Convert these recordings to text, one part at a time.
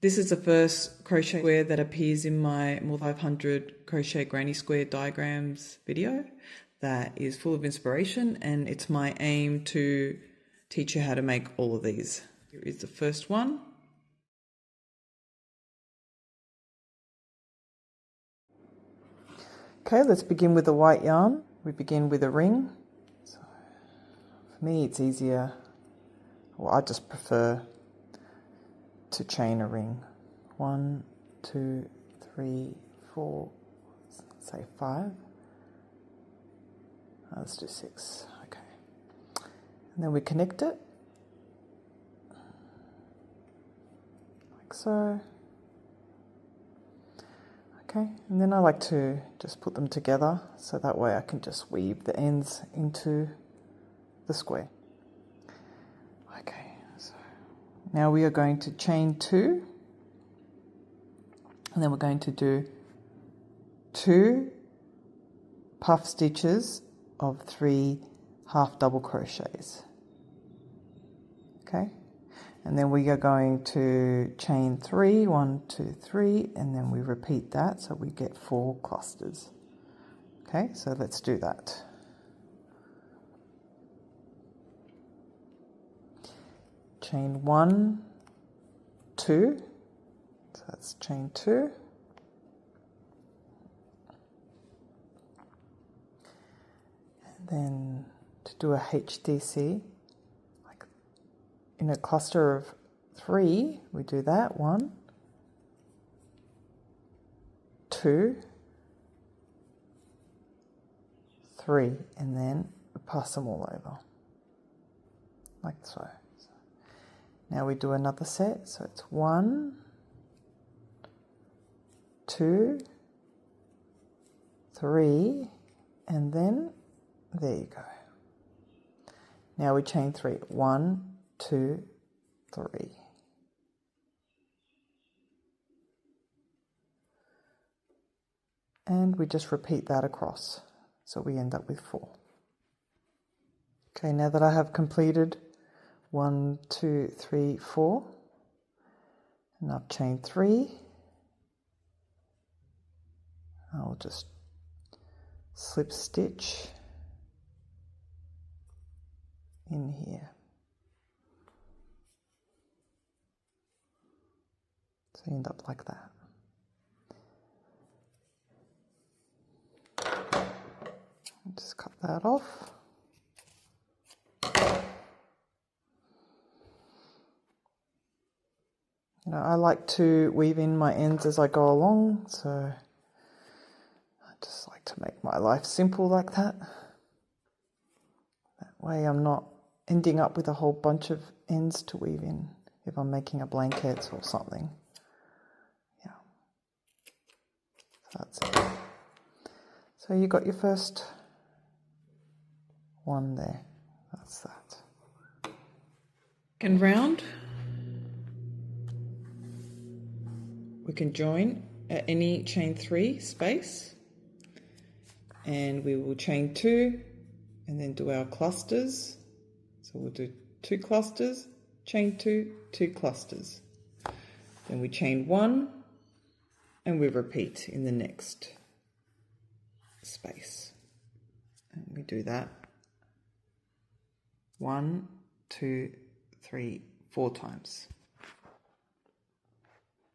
This is the first crochet square that appears in my more than 500 crochet granny square diagrams video that is full of inspiration, and it's my aim to teach you how to make all of these. Here is the first one. Okay, let's begin with the white yarn. We begin with a ring. So for me it's easier, well, I just prefer to chain a ring. 1, 2, 3, 4, say 5. Let's do 6. Okay. And then we connect it like so. Okay, and then I like to just put them together so that way I can just weave the ends into the square. Okay, so now we are going to chain 2, and then we're going to do 2 puff stitches of 3 half double crochets. Okay, and then we are going to chain 3, 1, 2, 3, and then we repeat that so we get 4 clusters. Okay, so let's do that. Chain 1, 2, so that's chain 2. And then to do a HDC, like in a cluster of 3, we do that. 1, 2, 3, and then we pass them all over, like so. Now we do another set, so it's 1, 2, 3, and then there you go. Now we chain 3, 1, 2, 3. And we just repeat that across, so we end up with 4. Okay, now that I have completed 1, 2, 3, 4, and I've chained 3, I'll just slip stitch in here. So you end up like that. Just cut that off. You know, I like to weave in my ends as I go along, so I just like to make my life simple like that. That way I'm not ending up with a whole bunch of ends to weave in if I'm making a blanket or something. Yeah. So that's it. So you got your first one there. That's that. Second round. We can join at any chain 3 space, and we will chain 2 and then do our clusters. So we'll do 2 clusters, chain 2, 2 clusters. Then we chain 1 and we repeat in the next space. And we do that 1, 2, 3, 4 times.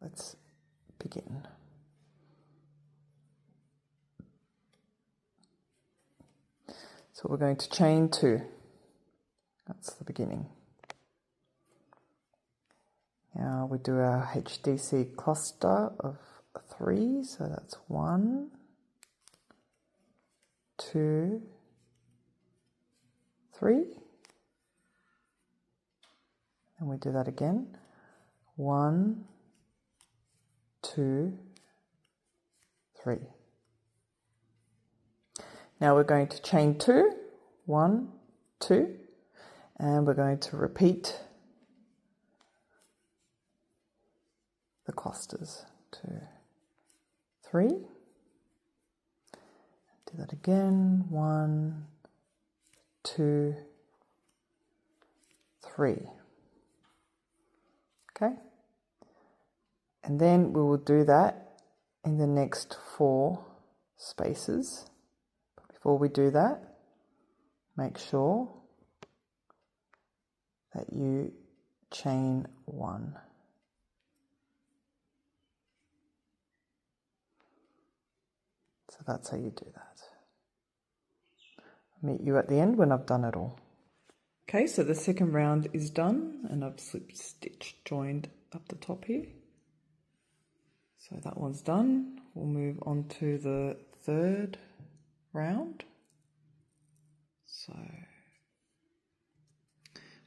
Let's begin. So we're going to chain 2. That's the beginning. Now we do our HDC cluster of 3, so that's 1, 2, 3. And we do that again. 1, 2, 3. Now we're going to chain 2, 1, 2, and we're going to repeat the clusters. 2, 3. Do that again. 1, 2, 3. Okay. And then we will do that in the next 4 spaces. But before we do that, make sure that you chain 1. So that's how you do that. I'll meet you at the end when I've done it all. Okay, so the second round is done and I've slip stitch joined up the top here. So that one's done. We'll move on to the third round. So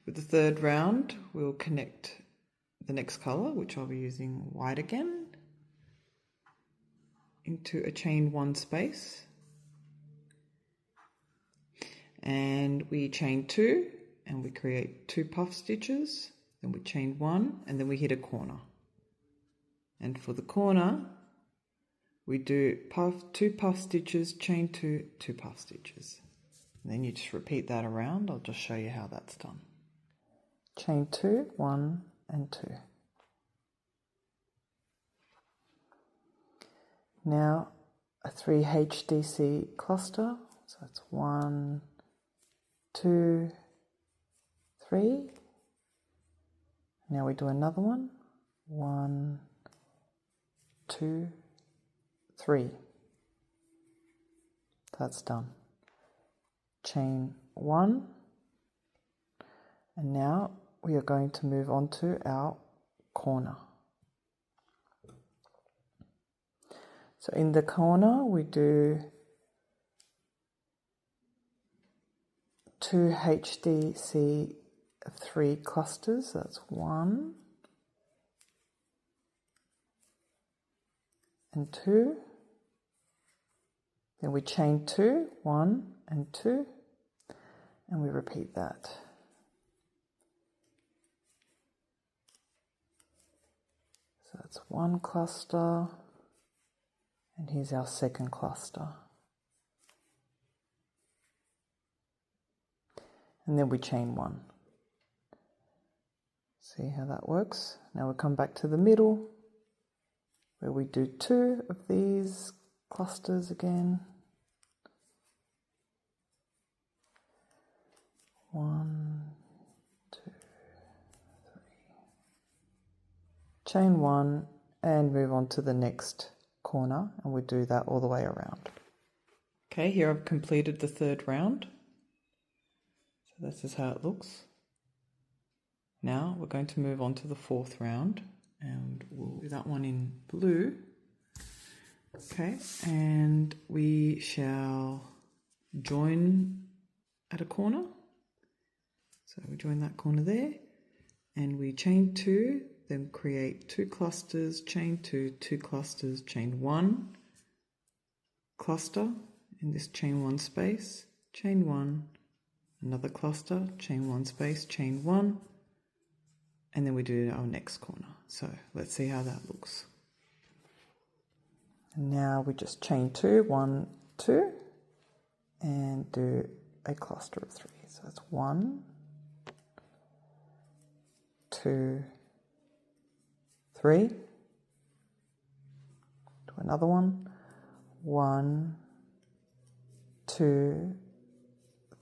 with the third round, we'll connect the next color, which I'll be using white again, into a chain 1 space. And we chain 2 and we create 2 puff stitches. Then we chain 1 and then we hit a corner. And for the corner, we do 2 puff stitches, chain 2, 2 puff stitches. And then you just repeat that around. I'll just show you how that's done. Chain 2, 1 and 2. Now a 3 HDC cluster. So it's 1, 2, 3. Now we do another one. 1, 2, 3. That's done. Chain 1. And now we are going to move on to our corner. So in the corner we do 2 HDC 3 clusters. That's 1 and 2. Then we chain 2, 1 and 2, and we repeat that. So that's 1 cluster, and here's our second cluster. And then we chain 1. See how that works? Now we come back to the middle, where we do 2 of these clusters again. 1, 2, 3. Chain 1 and move on to the next corner, and we do that all the way around. Okay, here I've completed the third round. So this is how it looks. Now we're going to move on to the fourth round, and we'll do that one in blue. Okay, and we shall join at a corner. So we join that corner there, and we chain 2, then create 2 clusters, chain 2, 2 clusters, chain 1 cluster in this chain 1 space, chain 1, another cluster, chain 1 space, chain 1, and then we do our next corner. So let's see how that looks. And now we just chain 2, 1, 2, and do a cluster of 3. So that's 1, 2, 3. Do another one. 1, 2,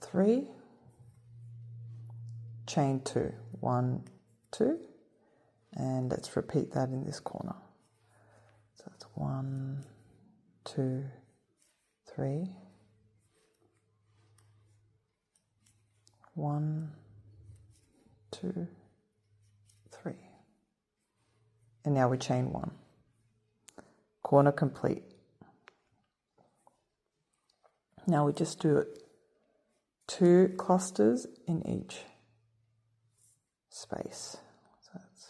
3. Chain 2, 1, 2, and let's repeat that in this corner. So that's 1, 2, 3. 1, 2, 3. And now we chain 1. Corner complete. Now we just do it 2 clusters in each space. So that's,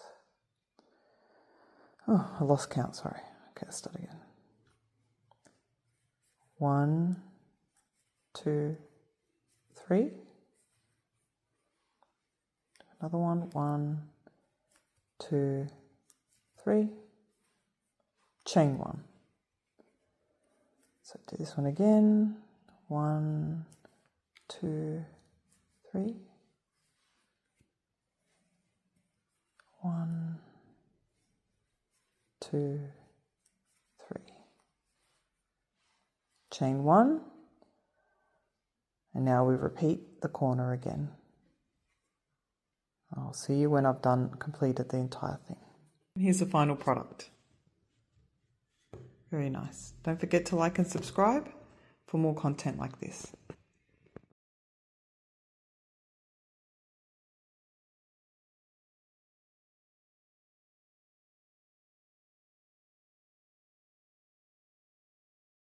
oh, I lost count, sorry. Okay, let's start again. 1, 2, 3. Another one. 1, 2, 3. Chain 1. So do this one again. 1, 2, 3. 1, 2, 3. Chain 1, and now we repeat the corner again. I'll see you when I've completed the entire thing. Here's the final product. Very nice. Don't forget to like and subscribe for more content like this.